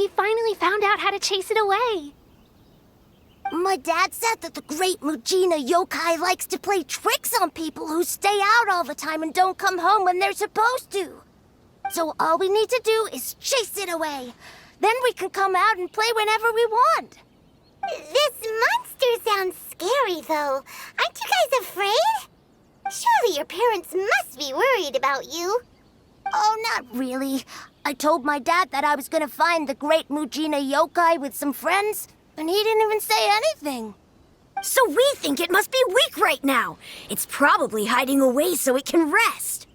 We finally found out how to chase it away. My dad said that the great Mujina yokai likes to play tricks on people who stay out all the time and don't come home when they're supposed to. So all we need to do is chase it away. Then we can come out and play whenever we want. This monster sounds scary, though. Aren't you guys afraid? Surely your parents must be worried about you. Oh, not really. I told my dad that I was gonna find the great Mujina yokai with some friends, and he didn't even say anything. So we think it must be weak right now. It's probably hiding away so it can rest.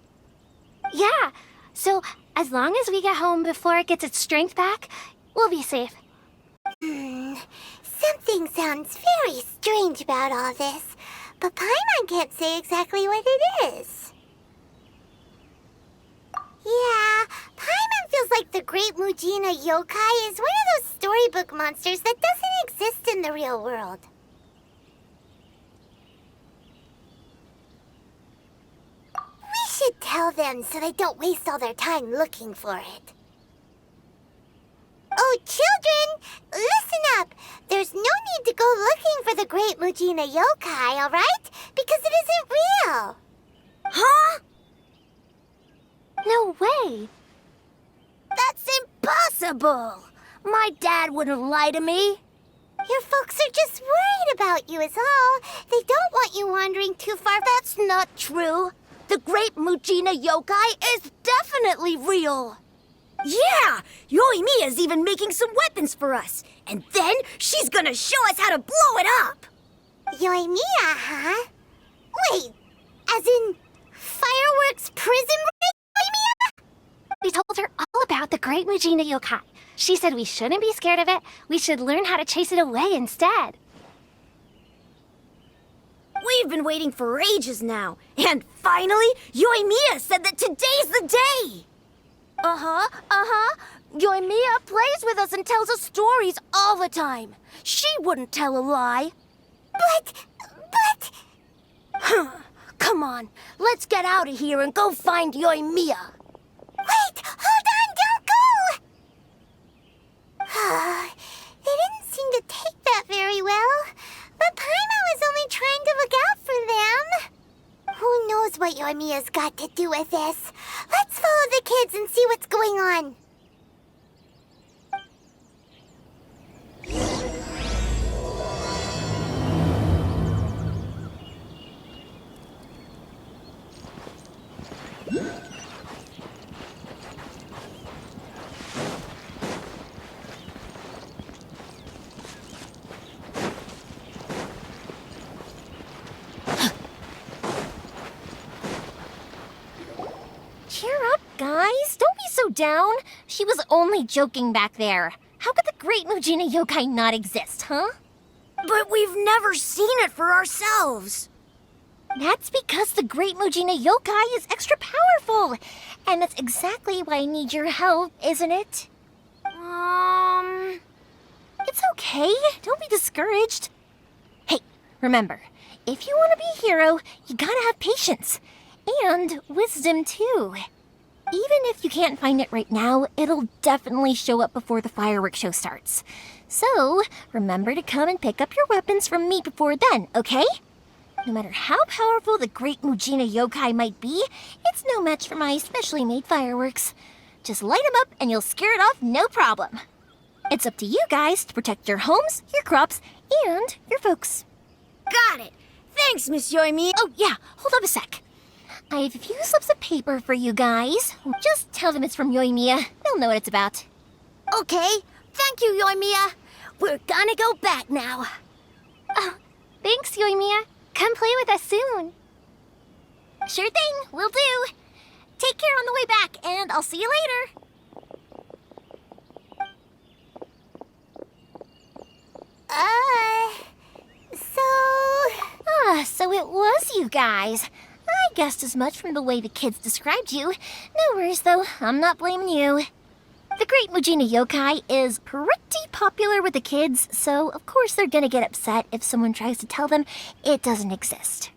Yeah, so as long as we get home before it gets its strength back, we'll be safe. Something sounds very strange about all this, but Paimon can't say exactly what it is. Yeah, Paimon feels like the great Mujina yokai is one of those storybook monsters that doesn't exist in the real world. We should tell them so they don't waste all their time looking for it. Oh, children, listen up. There's no need to go looking for the great Mujina yokai, all right? Because it isn't real. Huh? No way. That's impossible! My dad wouldn't lie to me. Your folks are just worried about you is all. They don't want you wandering too far. That's not true. The great Mujina yokai is definitely real. Yeah! Yoimiya's even making some weapons for us. And then she's gonna show us how to blow it up! Yoimiya, huh? Wait, as in fireworks prison break, Yoimiya? We told her all about the great Mujina yokai. She said we shouldn't be scared of it. We should learn how to chase it away instead. We've been waiting for ages now. And finally, Yoimiya said that today's the day! Yoimiya plays with us and tells us stories all the time. She wouldn't tell a lie. But... Come on, let's get out of here and go find Yoimiya. Wait, hold on, don't go! They didn't seem to take that very well. But Paimon was only trying to look out for them. Who knows what Yoimiya's got to do with this? Let's follow the kids and see what's going on. Cheer up, guys. Don't be so down. She was only joking back there. How could the great Mujina yokai not exist, huh? But we've never seen it for ourselves. That's because the great Mujina yokai is extra powerful. And that's exactly why I need your help, isn't it? It's okay. Don't be discouraged. Hey, remember, if you want to be a hero, you gotta have patience. And wisdom, too. Even if you can't find it right now, it'll definitely show up before the fireworks show starts. So, remember to come and pick up your weapons from me before then, okay? No matter how powerful the great Mujina yokai might be, it's no match for my specially made fireworks. Just light them up and you'll scare it off no problem. It's up to you guys to protect your homes, your crops, and your folks. Got it. Thanks, Miss Yoimiya. Oh, yeah, hold up a sec. I have a few slips of paper for you guys. Just tell them it's from Yoimiya. They'll know what it's about. Okay, thank you, Yoimiya. We're gonna go back now. Oh, thanks, Yoimiya. Come play with us soon. Sure thing, will do. Take care on the way back, and I'll see you later. So it was you guys. I guessed as much from the way the kids described you. No worries, though. I'm not blaming you. The great Mujina yokai is pretty popular with the kids, so of course they're gonna get upset if someone tries to tell them it doesn't exist.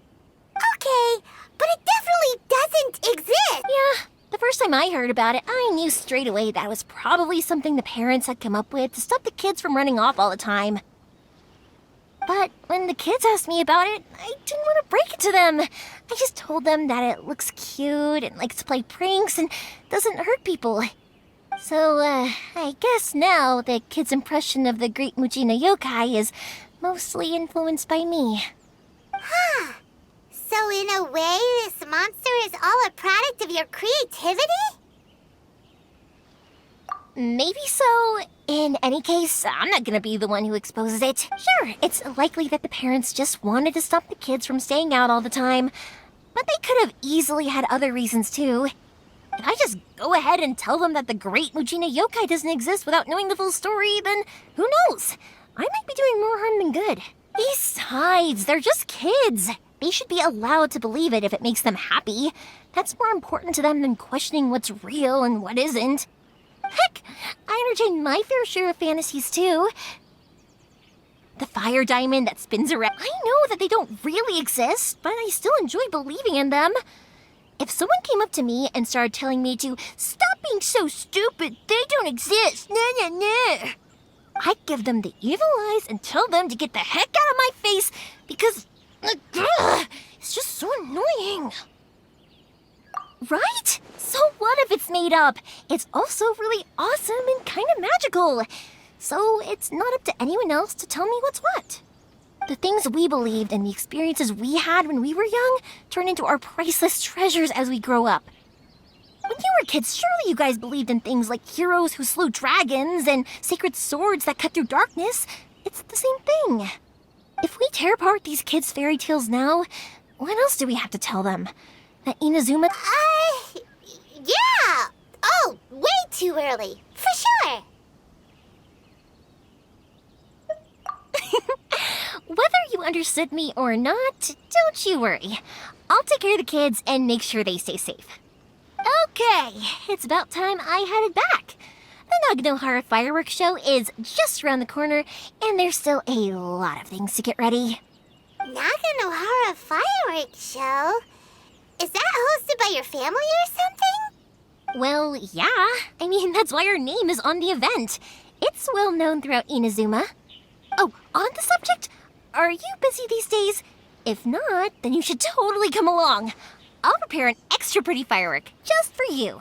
Okay, but it definitely doesn't exist. Yeah, The first time I heard about it, I knew straight away that it was probably something the parents had come up with to stop the kids from running off all the time. But when the kids asked me about it, I didn't want to break it to them. I just told them that it looks cute and likes to play pranks and doesn't hurt people. So, I guess now the kids' impression of the Great Mujina Yokai is mostly influenced by me. Huh. So in a way, this monster is all a product of your creativity? Maybe so. In any case, I'm not gonna be the one who exposes it. Sure, it's likely that the parents just wanted to stop the kids from staying out all the time, but they could have easily had other reasons too. If I just go ahead and tell them that the Great Mujina Yokai doesn't exist without knowing the full story, then who knows? I might be doing more harm than good. Besides, they're just kids. They should be allowed to believe it if it makes them happy. That's more important to them than questioning what's real and what isn't. Heck, I entertain my fair share of fantasies too. The fire diamond that spins around. I know that they don't really exist, but I still enjoy believing in them. If someone came up to me and started telling me to stop being so stupid, they don't exist, nah. I'd give them the evil eyes and tell them to get the heck out of my face because it's just so annoying. Right? So what if it's made up? It's also really awesome and kind of magical. So it's not up to anyone else to tell me what's what. The things we believed and the experiences we had when we were young turn into our priceless treasures as we grow up. When you were kids, surely you guys believed in things like heroes who slew dragons and sacred swords that cut through darkness. It's the same thing. If we tear apart these kids' fairy tales now, what else do we have to tell them? That Inazuma... Yeah! Oh, way too early. For sure. Whether you understood me or not, don't you worry. I'll take care of the kids and make sure they stay safe. Okay, it's about time I headed back. The Naganohara fireworks show is just around the corner, and there's still a lot of things to get ready. Naganohara fireworks show? Is that hosted by your family or something? Well, yeah. I mean, that's why our name is on the event. It's well known throughout Inazuma. Oh, on the subject, are you busy these days? If not, then you should totally come along. I'll prepare an extra pretty firework just for you.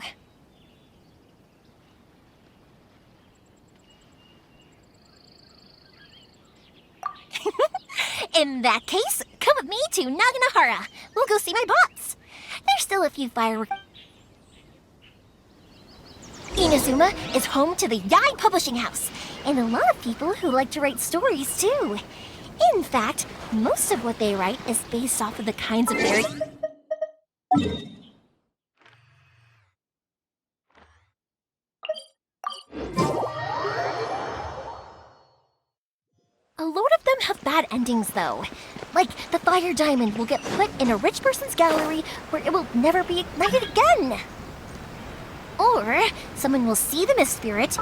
In that case, come with me to Naganohara. We'll go see my bots. There's still a few fireworks. Inazuma is home to the Yai Publishing House, and a lot of people who like to write stories too. In fact, most of what they write is based off of the kinds of fairy... A load of them have bad endings, though. Like, the fire diamond will get put in a rich person's gallery where it will never be ignited again. Or, someone will see the mist spirit...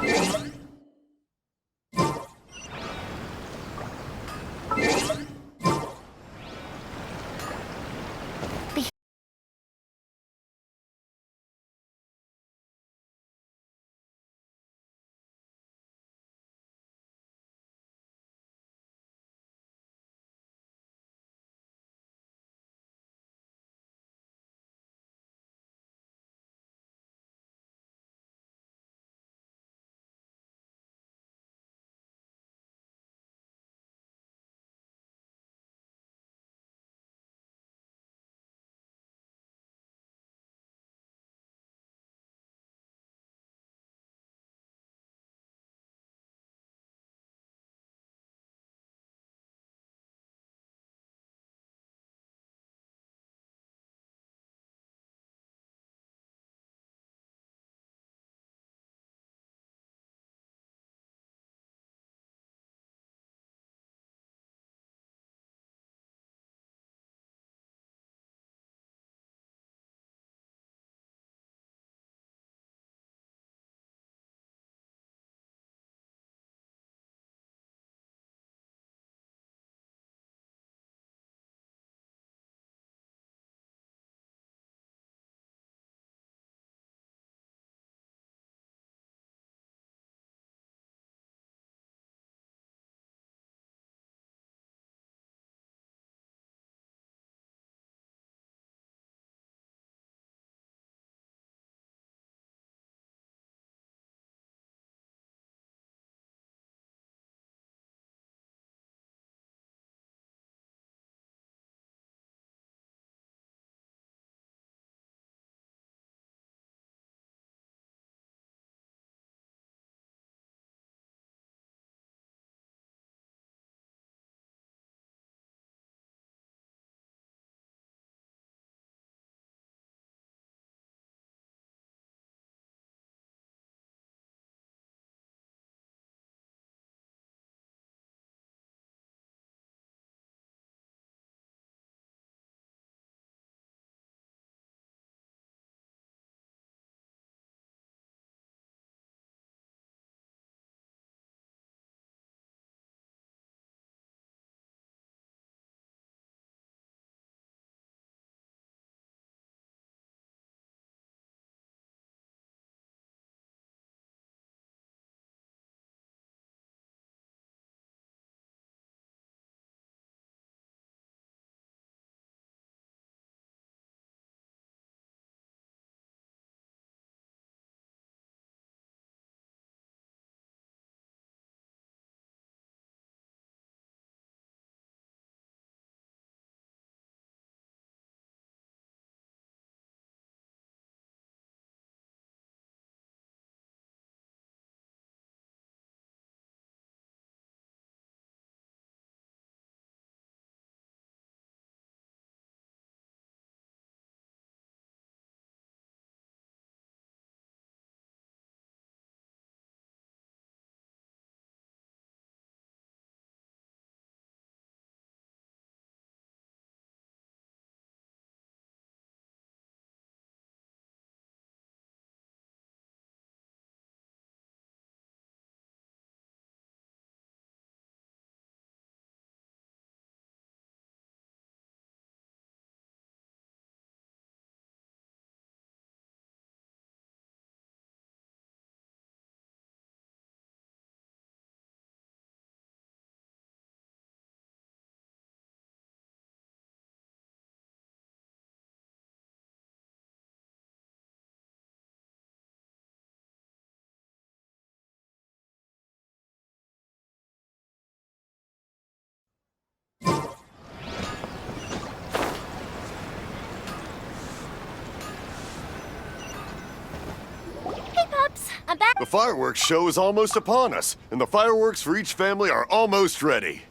I'm back. The fireworks show is almost upon us, and the fireworks for each family are almost ready.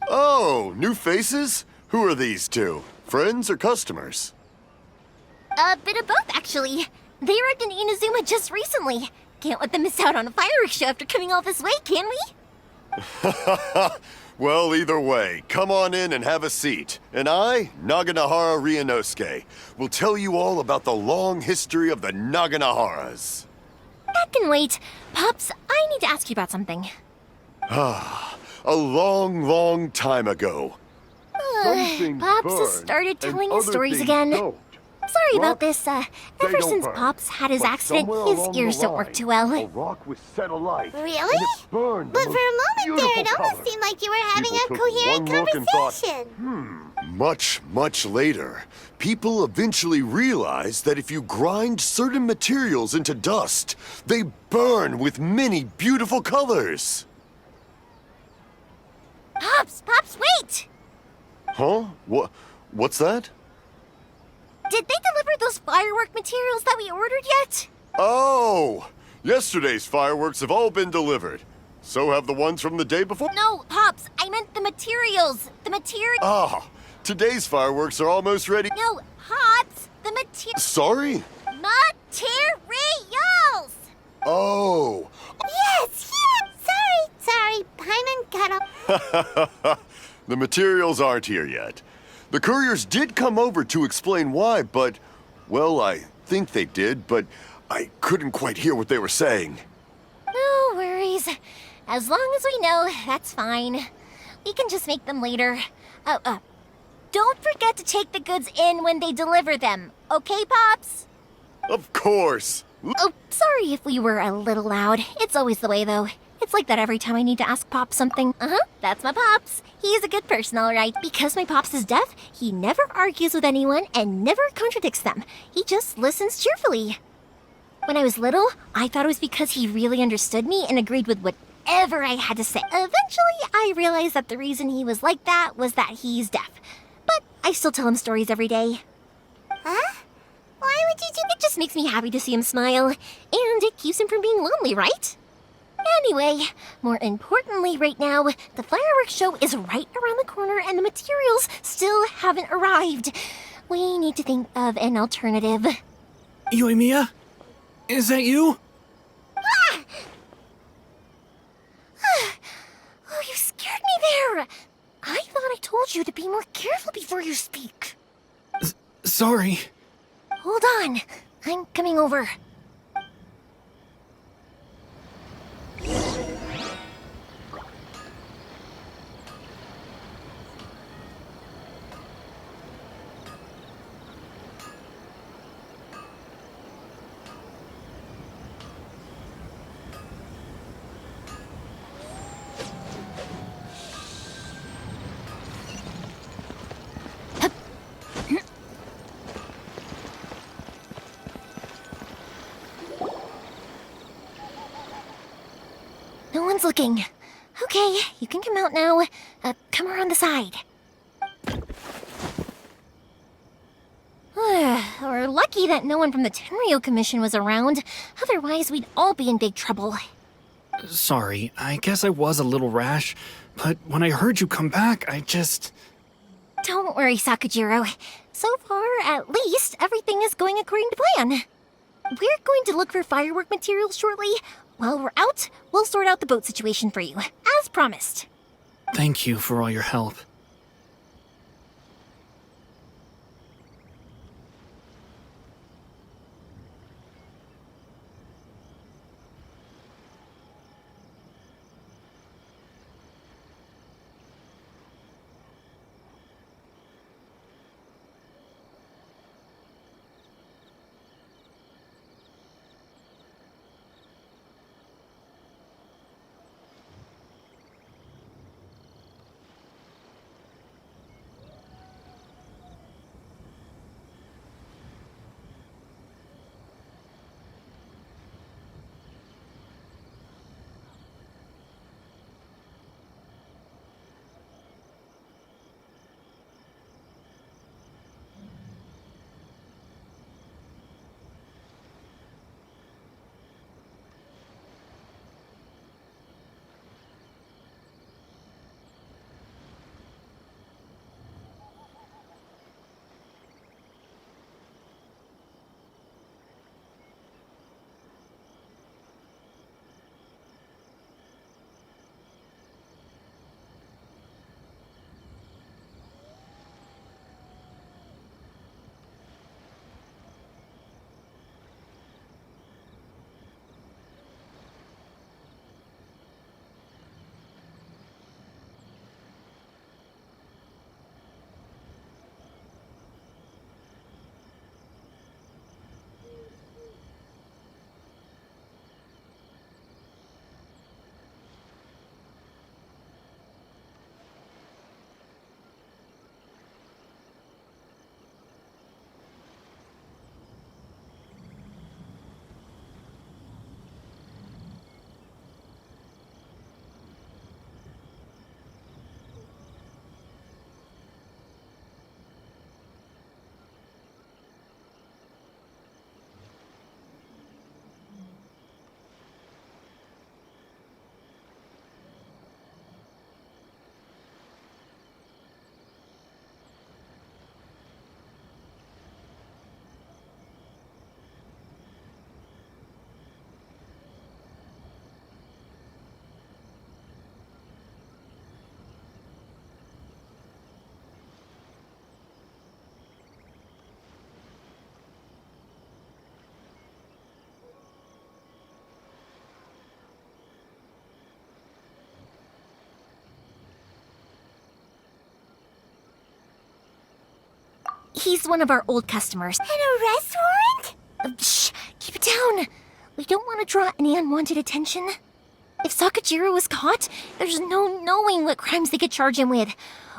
Oh, new faces? Who are these two? Friends or customers? A bit of both, actually. They arrived in Inazuma just recently. Can't let them miss out on a fireworks show after coming all this way, can we? Well, either way, come on in and have a seat. And I, Naganahara Ryunosuke, will tell you all about the long history of the Naganaharas. That can wait. Pops, I need to ask you about something. A long, long time ago. Pops has started telling his stories again. Sorry about this. Ever since Pops had his accident, his ears don't work too well. rock was set alight. Really? But for a moment there, it almost seemed like you were having a coherent conversation. Much, much later, people eventually realized that if you grind certain materials into dust, they burn with many beautiful colors. Pops, wait! Huh? What's that? Did they deliver those firework materials that we ordered yet? Oh! Yesterday's fireworks have all been delivered. So have the ones from the day before. No, Pops, I meant the materials. Ah, today's fireworks are almost ready. No, Pops, the materials. Sorry? Materials! Oh. Yes, sorry, Paimon got up. The materials aren't here yet. The couriers did come over to explain why, but, well, I think they did, but I couldn't quite hear what they were saying. No worries. As long as we know, that's fine. We can just make them later. Don't forget to take the goods in when they deliver them, okay, Pops? Of course. Oh, sorry if we were a little loud. It's always the way, though. It's like that every time I need to ask Pops something. That's my Pops. He's a good person, all right. Because my Pops is deaf, he never argues with anyone and never contradicts them. He just listens cheerfully. When I was little, I thought it was because he really understood me and agreed with whatever I had to say. Eventually, I realized that the reason he was like that was that he's deaf. But I still tell him stories every day. Huh? Why would you do It just makes me happy to see him smile. And it keeps him from being lonely, right? Anyway, more importantly right now, the fireworks show is right around the corner and the materials still haven't arrived. We need to think of an alternative. Yoimiya? Is that you? Oh, you scared me there! I thought I told you to be more careful before you speak. Sorry. Hold on, I'm coming over. No one's looking. Okay, you can come out now. Come around the side. We're lucky that no one from the Tenryo Commission was around. Otherwise, we'd all be in big trouble. Sorry, I guess I was a little rash, but when I heard you come back, I just... Don't worry, Sakujiro. So far, at least, everything is going according to plan. We're going to look for firework materials shortly. While we're out, we'll sort out the boat situation for you, as promised. Thank you for all your help. He's one of our old customers. An arrest warrant? Shh, keep it down. We don't want to draw any unwanted attention. If Sakajiro was caught, there's no knowing what crimes they could charge him with.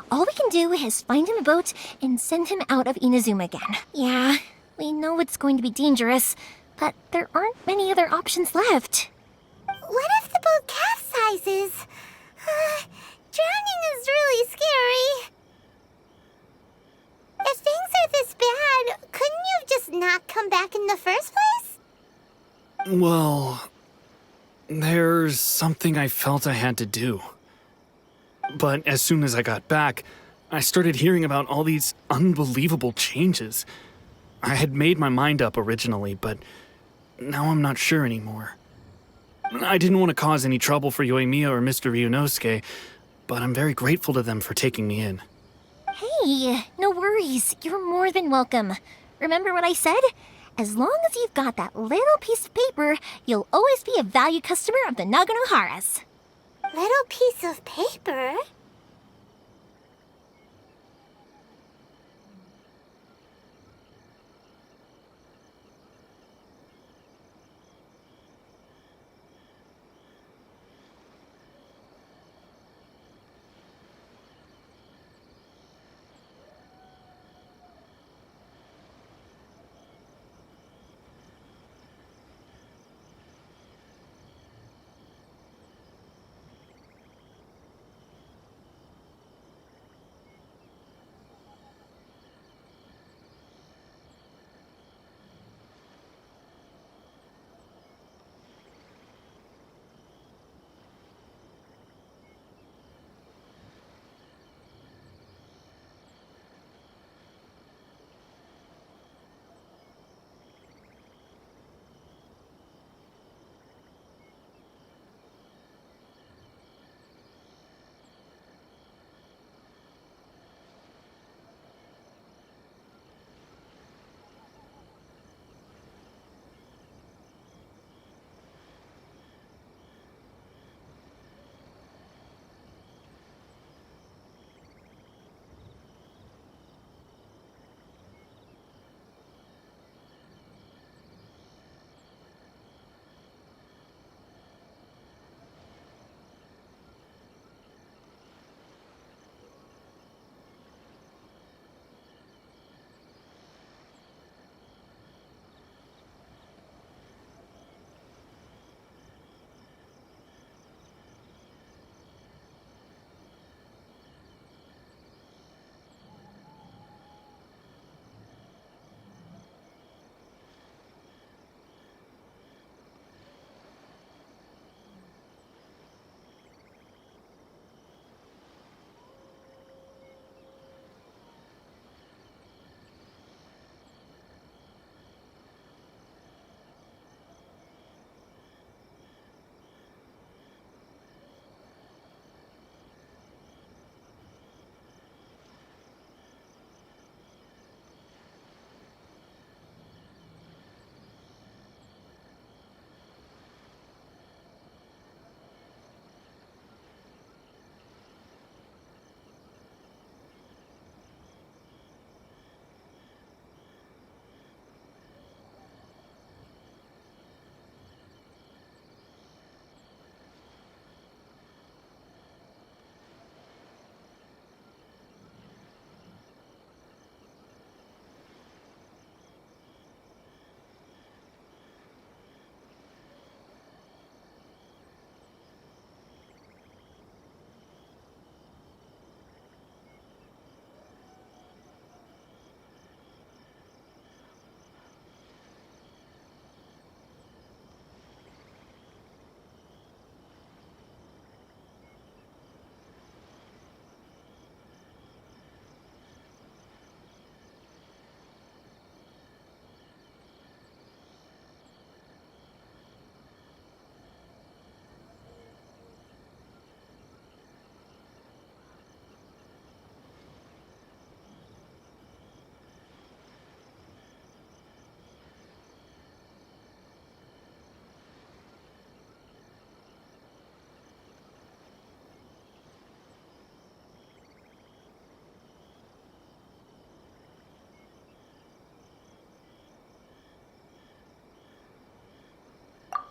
All we can do is find him a boat and send him out of Inazuma again. Yeah, we know it's going to be dangerous, but there aren't many other options left. What if the boat capsizes? Drowning is really scary. If things are this bad, couldn't you have just not come back in the first place? Well, there's something I felt I had to do. But as soon as I got back, I started hearing about all these unbelievable changes. I had made my mind up originally, but now I'm not sure anymore. I didn't want to cause any trouble for Yoimiya or Mr. Ryunosuke, but I'm very grateful to them for taking me in. Hey, no worries. You're more than welcome. Remember what I said? As long as you've got that little piece of paper, you'll always be a valued customer of the Naganoharas. Little piece of paper?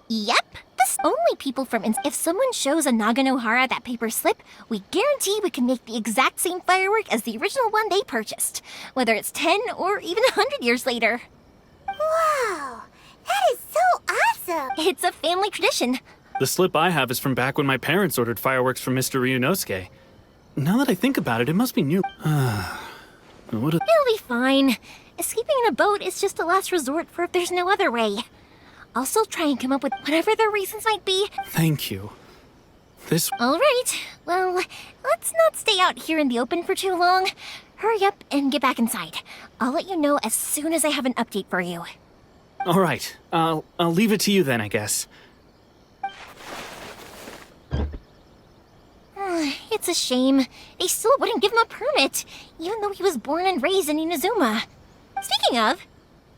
Yep. This only people from if someone shows a Naganohara that paper slip, we guarantee we can make the exact same firework as the original one they purchased, whether it's 10 or even 100 years later. Wow, that is so awesome! It's a family tradition. The slip I have is from back when my parents ordered fireworks from Mr. Ryunosuke. Now that I think about it, it must be new. What a- It'll be fine. Escaping in a boat is just a last resort for if there's no other way. I'll still try and come up with whatever the reasons might be. Thank you. This... All right. Well, let's not stay out here in the open for too long. Hurry up and get back inside. I'll let you know as soon as I have an update for you. All right. I'll leave it to you then, I guess. It's a shame. They still wouldn't give him a permit, even though he was born and raised in Inazuma. Speaking of,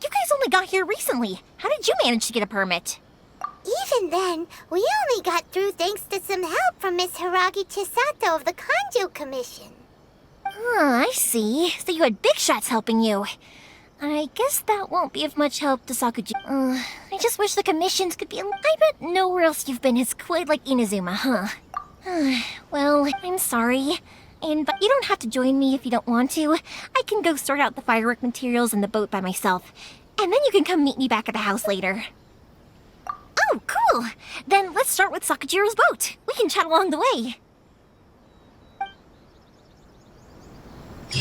you guys only got here recently. How did you manage to get a permit? Even then, we only got through thanks to some help from Miss Hiragi Chisato of the Kanjo Commission. I see. So you had big shots helping you. I guess that won't be of much help to Sakuji. I just wish the commissions could be I bet nowhere else you've been is quite like Inazuma, huh? Well, I'm sorry. But you don't have to join me if you don't want to. I can go sort out the firework materials in the boat by myself. And then you can come meet me back at the house later. Oh, cool! Then let's start with Sakujiro's boat. We can chat along the way.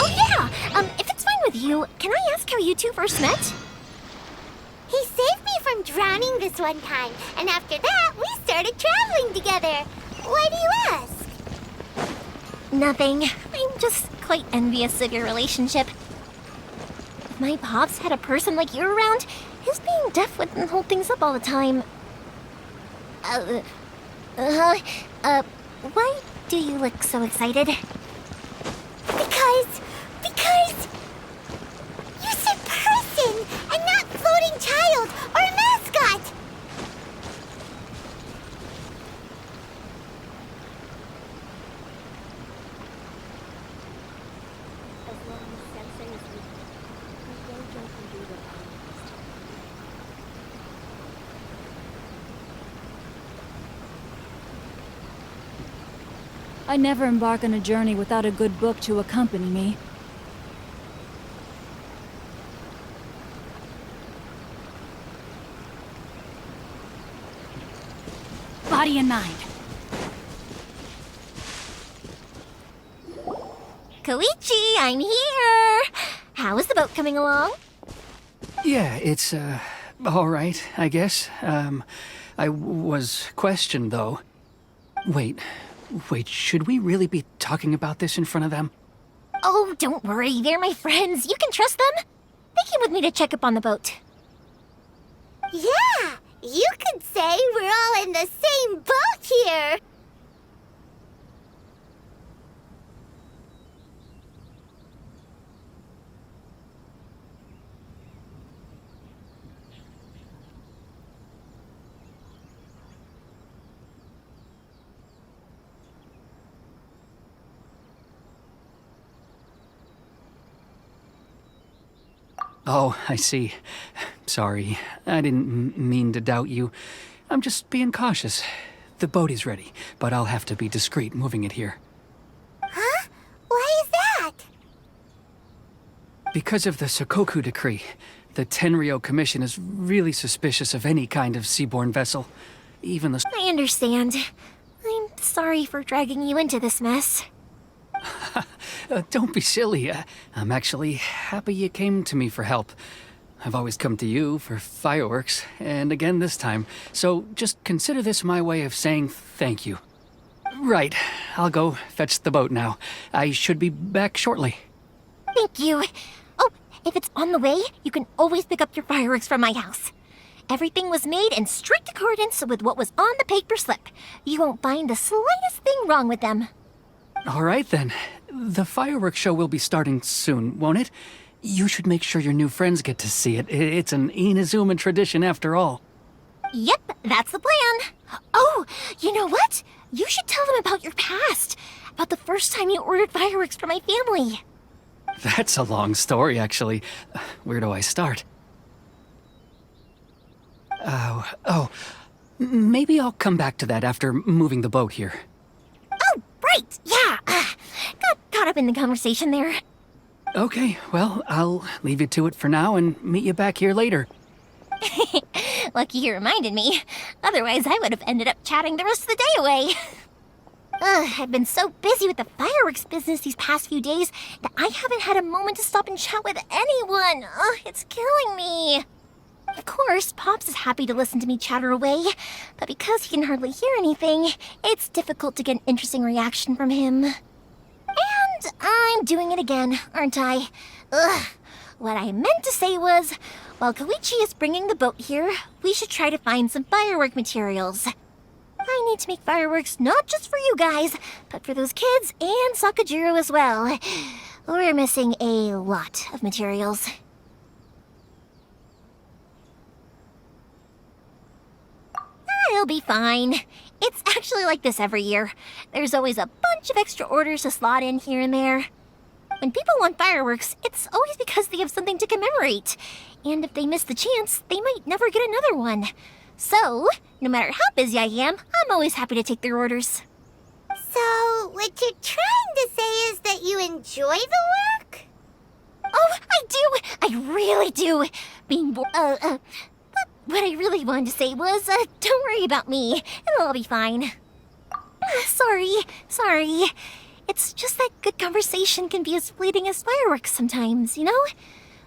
Oh yeah! If it's fine with you, can I ask how you two first met? He saved me from drowning this one time, and after that, we started traveling together. Why do you ask? Nothing. I'm just quite envious of your relationship. If my pops had a person like you around, his being deaf wouldn't hold things up all the time. Why do you look so excited? Because... You said person, and not floating child, or mascot! I never embark on a journey without a good book to accompany me. Body and mind. Koichi, I'm here! How is the boat coming along? Yeah, it's, all right, I guess. I was questioned, though. Wait, should we really be talking about this in front of them? Oh, don't worry, they're my friends. You can trust them. They came with me to check up on the boat. Yeah, you could say we're all in the same boat here. Oh, I see. Sorry, I didn't mean to doubt you. I'm just being cautious. The boat is ready, but I'll have to be discreet moving it here. Huh? Why is that? Because of the Sokoku decree, the Tenryo Commission is really suspicious of any kind of seaborne vessel. Even the... I understand. I'm sorry for dragging you into this mess. Don't be silly. I'm actually happy you came to me for help. I've always come to you for fireworks, and again this time. So just consider this my way of saying thank you. Right, I'll go fetch the boat now. I should be back shortly. Thank you. Oh, if it's on the way, you can always pick up your fireworks from my house. Everything was made in strict accordance with what was on the paper slip. You won't find the slightest thing wrong with them. All right then. The fireworks show will be starting soon, won't it? You should make sure your new friends get to see it. It's an Inazuma tradition after all. Yep, that's the plan. Oh, you know what? You should tell them about your past. About the first time you ordered fireworks for my family. That's a long story, actually. Where do I start? Maybe I'll come back to that after moving the boat here. Oh, right, yeah. Got caught up in the conversation there. Okay, well, I'll leave you to it for now and meet you back here later. Lucky you reminded me. Otherwise, I would have ended up chatting the rest of the day away. I've been so busy with the fireworks business these past few days that I haven't had a moment to stop and chat with anyone. It's killing me. Of course, Pops is happy to listen to me chatter away, but because he can hardly hear anything, it's difficult to get an interesting reaction from him. And I'm doing it again, aren't I? What I meant to say was, while Koichi is bringing the boat here, we should try to find some firework materials. I need to make fireworks not just for you guys, but for those kids and Sakajiro as well. We're missing a lot of materials. It'll be fine. It's actually like this every year. There's always a bunch of extra orders to slot in here and there. When people want fireworks, it's always because they have something to commemorate. And if they miss the chance, they might never get another one. So, no matter how busy I am, I'm always happy to take their orders. So, what you're trying to say is that you enjoy the work? Oh, I do! I really do! Being but what I really wanted to say was, don't worry about me. It'll all be fine. Sorry. It's just that good conversation can be as fleeting as fireworks sometimes, you know?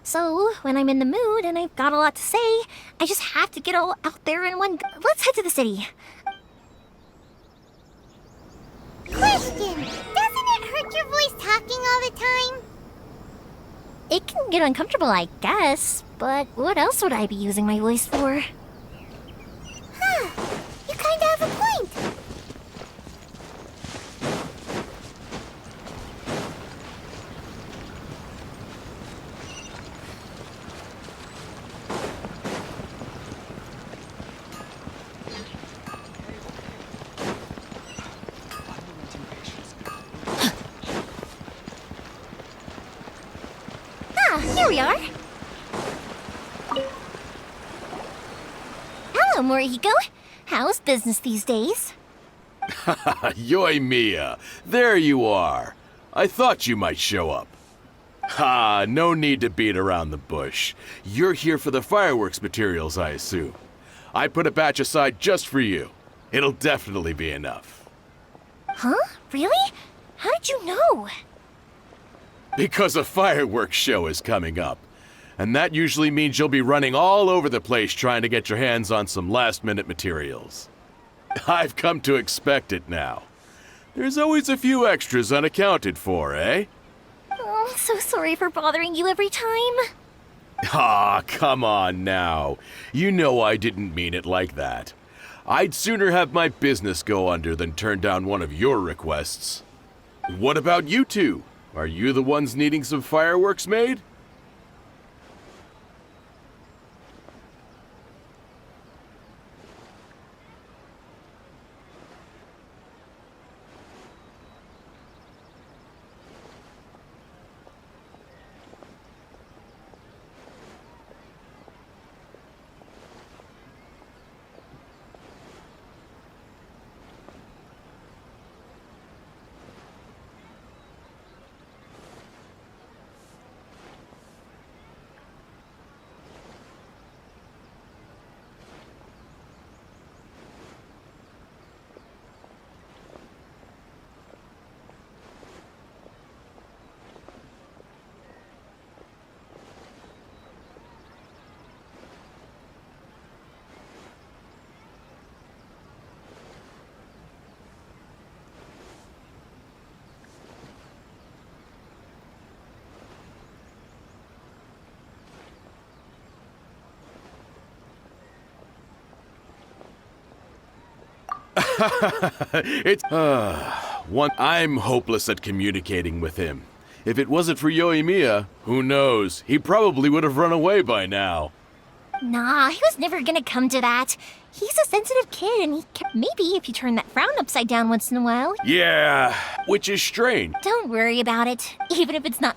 So, when I'm in the mood and I've got a lot to say, I just have to get all out there in one go. Let's head to the city. Question! Doesn't it hurt your voice talking all the time? It can get uncomfortable, I guess, but what else would I be using my voice for? Huh. You kinda have a point. Here we are. Hello, Morihiko. How's business these days? Yoimiya, there you are. I thought you might show up. Ha, no need to beat around the bush. You're here for the fireworks materials, I assume. I put a batch aside just for you. It'll definitely be enough. Huh? Really? How did you know? Because a fireworks show is coming up. And that usually means you'll be running all over the place trying to get your hands on some last-minute materials. I've come to expect it now. There's always a few extras unaccounted for, eh? Oh, I'm so sorry for bothering you every time. Ah, come on now. You know I didn't mean it like that. I'd sooner have my business go under than turn down one of your requests. What about you two? Are you the ones needing some fireworks made? I'm hopeless at communicating with him. If it wasn't for Yoimiya, who knows? He probably would have run away by now. Nah, he was never gonna come to that. He's a sensitive kid, and maybe if you turn that frown upside down once in a while. Yeah, which is strange. Don't worry about it, even if it's not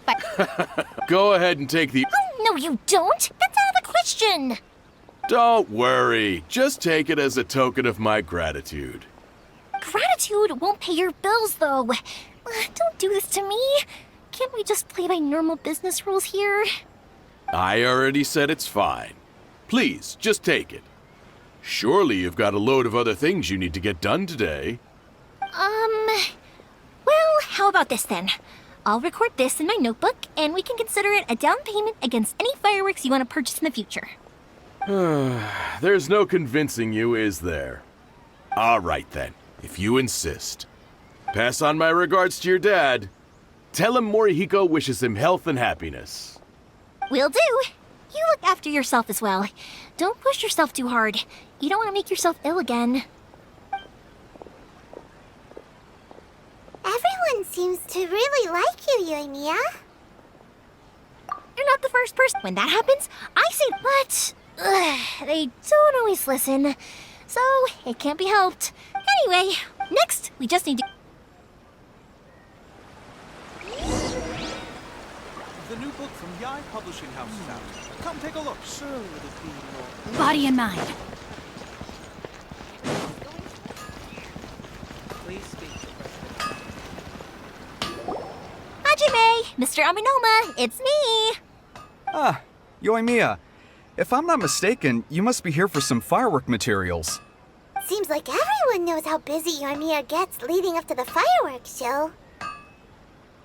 Go ahead and take the... Oh, no, you don't! That's out of the question! Don't worry. Just take it as a token of my gratitude. Gratitude won't pay your bills, though. Don't do this to me. Can't we just play by normal business rules here? I already said it's fine. Please, just take it. Surely you've got a load of other things you need to get done today. Well, how about this then? I'll record this in my notebook, and we can consider it a down payment against any fireworks you want to purchase in the future. There's no convincing you, is there? All right then, if you insist. Pass on my regards to your dad. Tell him Morihiko wishes him health and happiness. Will do. You look after yourself as well. Don't push yourself too hard. You don't want to make yourself ill again. Everyone seems to really like you, Yoimiya. You're not the first person. When that happens, I say, but they don't always listen. So it can't be helped. Anyway, next, we just need to... The new book from Yai Publishing House is out. Come take a look. Surely it'll be more... Body and mind. Please speak to Hajime, Mr. Aminoma, it's me. Ah, Yoimiya. If I'm not mistaken, you must be here for some firework materials. Seems like everyone knows how busy Yoimiya gets leading up to the fireworks show.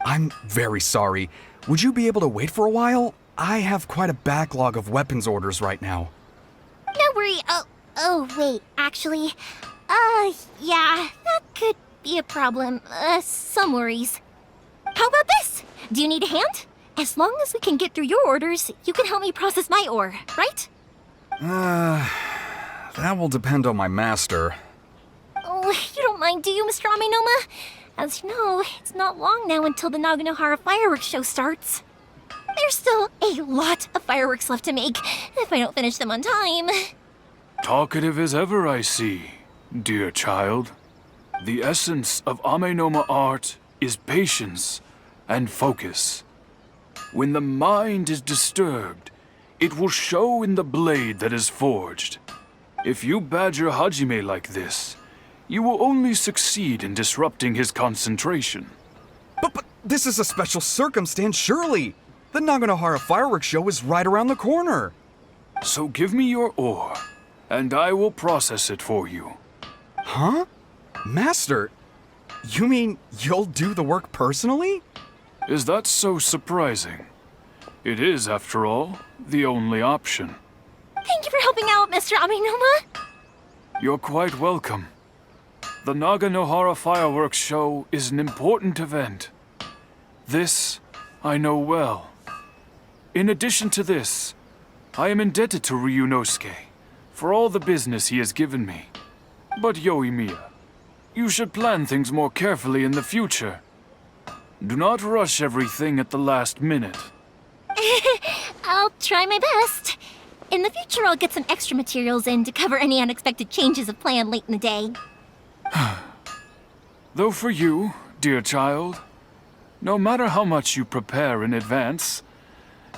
I'm very sorry. Would you be able to wait for a while? I have quite a backlog of weapons orders right now. No worry. Oh, wait, actually, yeah, that could be a problem. Some worries. How about this? Do you need a hand? As long as we can get through your orders, you can help me process my ore, right? That will depend on my master. Oh, you don't mind, do you, Mr. Aminoma? As you know, it's not long now until the Naganohara fireworks show starts. There's still a lot of fireworks left to make, if I don't finish them on time. Talkative as ever, I see, dear child. The essence of Amenoma art is patience and focus. When the mind is disturbed, it will show in the blade that is forged. If you badger Hajime like this, you will only succeed in disrupting his concentration. But this is a special circumstance, surely. The Naganohara fireworks show is right around the corner. So give me your ore, and I will process it for you. Huh? Master, you mean you'll do the work personally? Is that so surprising? It is, after all, the only option. Thank you for helping out, Mr. Aminoma. You're quite welcome. The Naganohara fireworks show is an important event. This I know well. In addition to this, I am indebted to Ryunosuke for all the business he has given me. But Yoimiya, you should plan things more carefully in the future. Do not rush everything at the last minute. I'll try my best. In the future, I'll get some extra materials in to cover any unexpected changes of plan late in the day. Though for you, dear child, no matter how much you prepare in advance,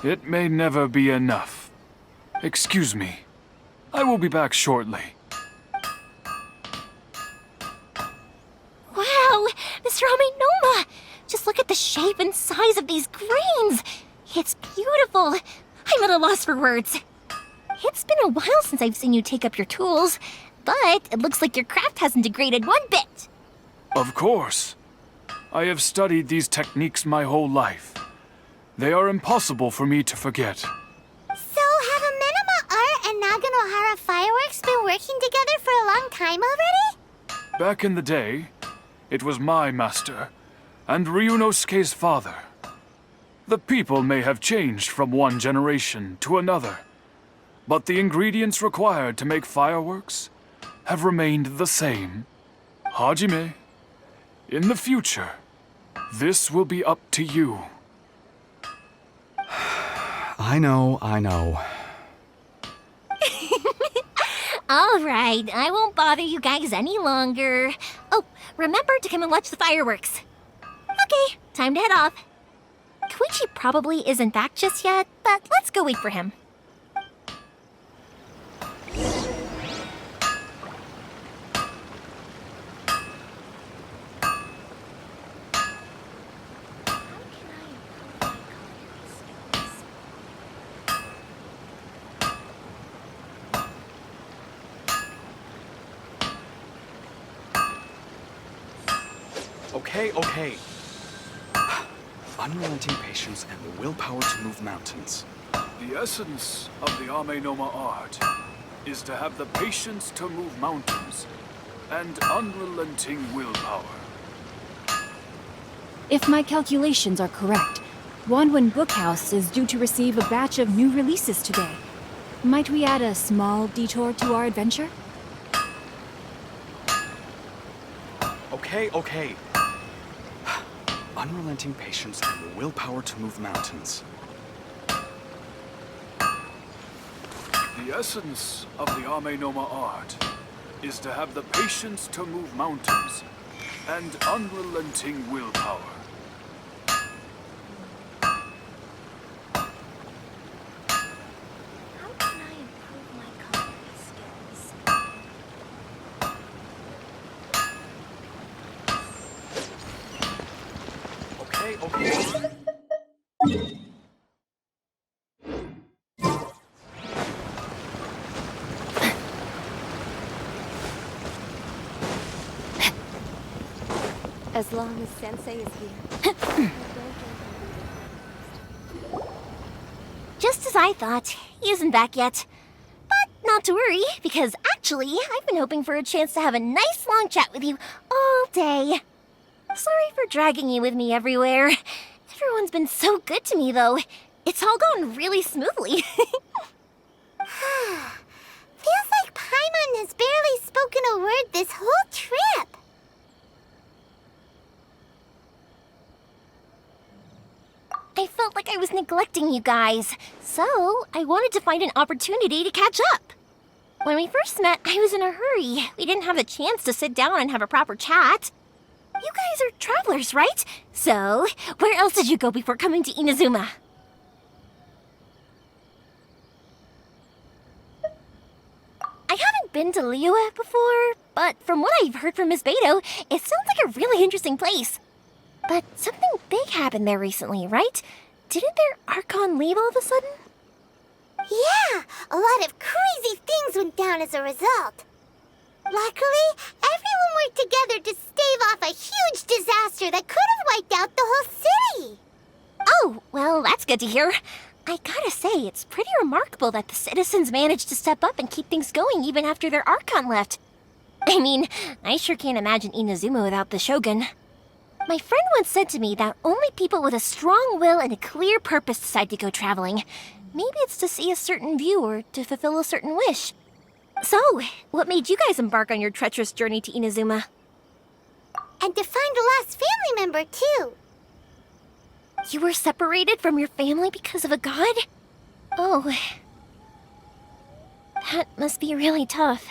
it may never be enough. Excuse me. I will be back shortly. Wow, Mr. Aminoma! Just look at the shape and size of these grains! It's beautiful! I'm at a loss for words. It's been a while since I've seen you take up your tools, but it looks like your craft hasn't degraded one bit. Of course. I have studied these techniques my whole life. They are impossible for me to forget. So have Amenoma Art and Naganohara Fireworks been working together for a long time already? Back in the day, it was my master and Ryunosuke's father. The people may have changed from one generation to another, but the ingredients required to make fireworks have remained the same. Hajime, in the future, this will be up to you. I know. All right, I won't bother you guys any longer. Oh, remember to come and watch the fireworks. Okay, time to head off. Koichi probably isn't back just yet, but let's go wait for him. Okay. Unrelenting patience and the willpower to move mountains. The essence of the Ame Noma art is to have the patience to move mountains and unrelenting willpower. If my calculations are correct, Wanwan Bookhouse is due to receive a batch of new releases today. Might we add a small detour to our adventure? Okay. Unrelenting patience and the willpower to move mountains. The essence of the Ame Noma art is to have the patience to move mountains and unrelenting willpower. How can I improve my copying skills? Okay. As long as Sensei is here. Just as I thought, he isn't back yet. But not to worry, because actually, I've been hoping for a chance to have a nice long chat with you all day. Sorry for dragging you with me everywhere. Everyone's been so good to me, though. It's all gone really smoothly. Feels like Paimon has barely spoken a word this whole trip. I felt like I was neglecting you guys, so I wanted to find an opportunity to catch up. When we first met, I was in a hurry. We didn't have the chance to sit down and have a proper chat. You guys are travelers, right? So, where else did you go before coming to Inazuma? I haven't been to Liyue before, but from what I've heard from Miss Beto, it sounds like a really interesting place. But something big happened there recently, right? Didn't their Archon leave all of a sudden? Yeah, a lot of crazy things went down as a result. Luckily, everyone worked together to stave off a huge disaster that could have wiped out the whole city. Oh, well, that's good to hear. I gotta say, it's pretty remarkable that the citizens managed to step up and keep things going even after their Archon left. I mean, I sure can't imagine Inazuma without the Shogun. My friend once said to me that only people with a strong will and a clear purpose decide to go traveling. Maybe it's to see a certain view or to fulfill a certain wish. So, what made you guys embark on your treacherous journey to Inazuma? And to find a lost family member, too. You were separated from your family because of a god? Oh. That must be really tough.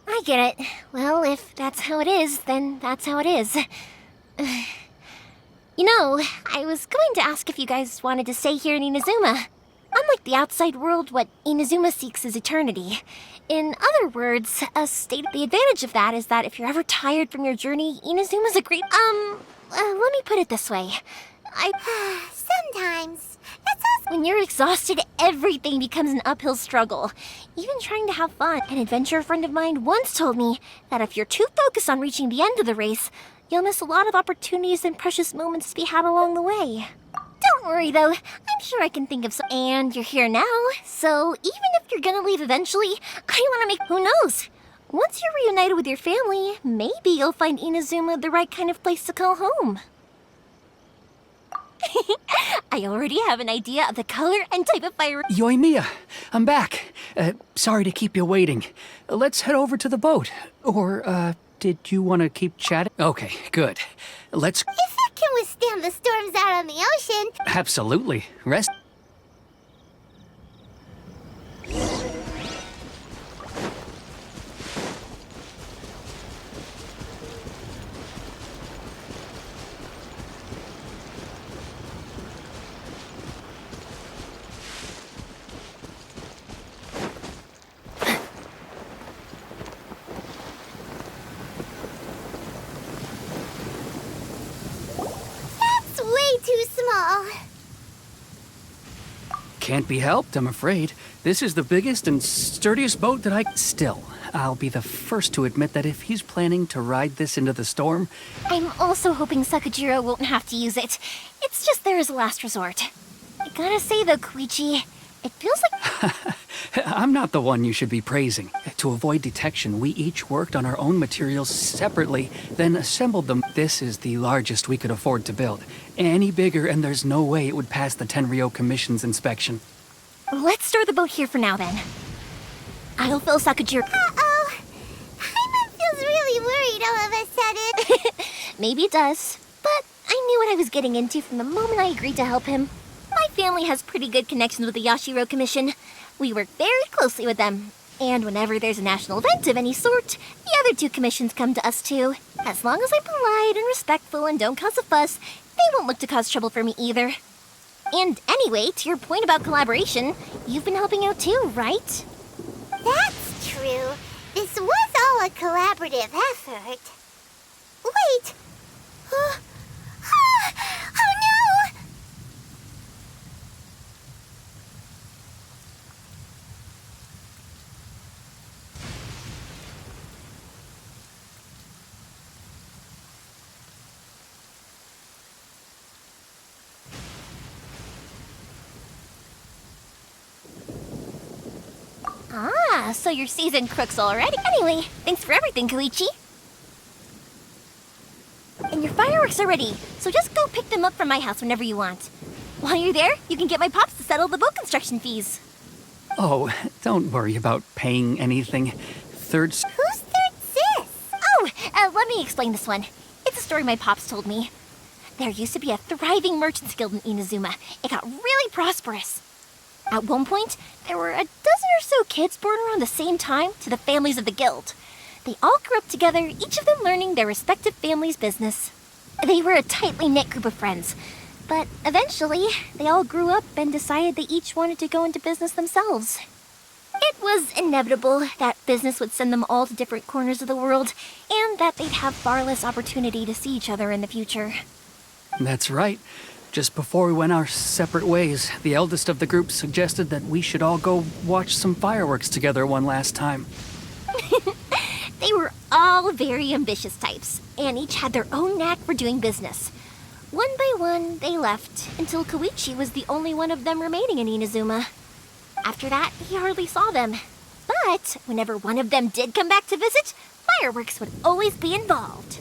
I get it. Well, if that's how it is, then that's how it is. You know, I was going to ask if you guys wanted to stay here in Inazuma. Unlike the outside world, what Inazuma seeks is eternity. In other words, the advantage of that is that if you're ever tired from your journey, Inazuma's a great, let me put it this way. Sometimes. That's also... When you're exhausted, everything becomes an uphill struggle. Even trying to have fun. An adventurer friend of mine once told me that if you're too focused on reaching the end of the race, you'll miss a lot of opportunities and precious moments to be had along the way. Don't Don't worry, though. I'm sure I can think of some. And you're here now, so even if you're gonna leave eventually, I want to make. Who knows? Once you're reunited with your family, maybe you'll find Inazuma the right kind of place to call home. I already have an idea of the color and type of fireworks. Yoimiya, I'm back. Sorry to keep you waiting. Let's head over to the boat. Or, did you want to keep chatting? Okay, good. Let's... If it can withstand the storms out on the ocean. Absolutely. Rest... That's way too small. Can't be helped, I'm afraid. This is the biggest and sturdiest boat that I... Still, I'll be the first to admit that if he's planning to ride this into the storm... I'm also hoping Sakajiro won't have to use it. It's just there as a last resort. I gotta say though, Koichi, it feels like... I'm not the one you should be praising. To avoid detection, we each worked on our own materials separately, then assembled them. This is the largest we could afford to build. Any bigger, and there's no way it would pass the Tenryou Commission's inspection. Let's store the boat here for now, then. I'll fill Sakajiro... Uh-oh. Paimon feels really worried all of a sudden. Maybe it does, but I knew what I was getting into from the moment I agreed to help him. My family has pretty good connections with the Yashiro Commission. We work very closely with them. And whenever there's a national event of any sort, the other two commissions come to us too. As long as I'm polite and respectful and don't cause a fuss, they won't look to cause trouble for me either. And anyway, to your point about collaboration, you've been helping out too, right? That's true. This was all a collaborative effort. Wait! Oh no! Ah, so you're seasoned crooks already. Anyway, thanks for everything, Koichi. And your fireworks are ready, so just go pick them up from my house whenever you want. While you're there, you can get my pops to settle the boat construction fees. Oh, don't worry about paying anything. Who's Third Sis? Oh, let me explain this one. It's a story my pops told me. There used to be a thriving merchants guild in Inazuma. It got really prosperous. At one point, there were a dozen or so kids born around the same time to the families of the guild. They all grew up together, each of them learning their respective family's business. They were a tightly knit group of friends, but eventually, they all grew up and decided they each wanted to go into business themselves. It was inevitable that business would send them all to different corners of the world, and that they'd have far less opportunity to see each other in the future. That's right. Just before we went our separate ways, the eldest of the group suggested that we should all go watch some fireworks together one last time. They were all very ambitious types, and each had their own knack for doing business. One by one, they left, until Koichi was the only one of them remaining in Inazuma. After that, he hardly saw them. But whenever one of them did come back to visit, fireworks would always be involved.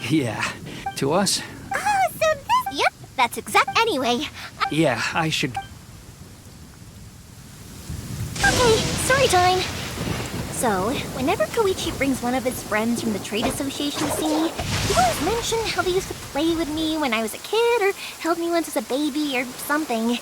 Yeah, to us? Oh, so this... Yep, that's exact... Anyway... Yeah, I should... Okay, story time! So, whenever Koichi brings one of his friends from the trade association to see me, he always mention how they used to play with me when I was a kid, or held me once as a baby, or something.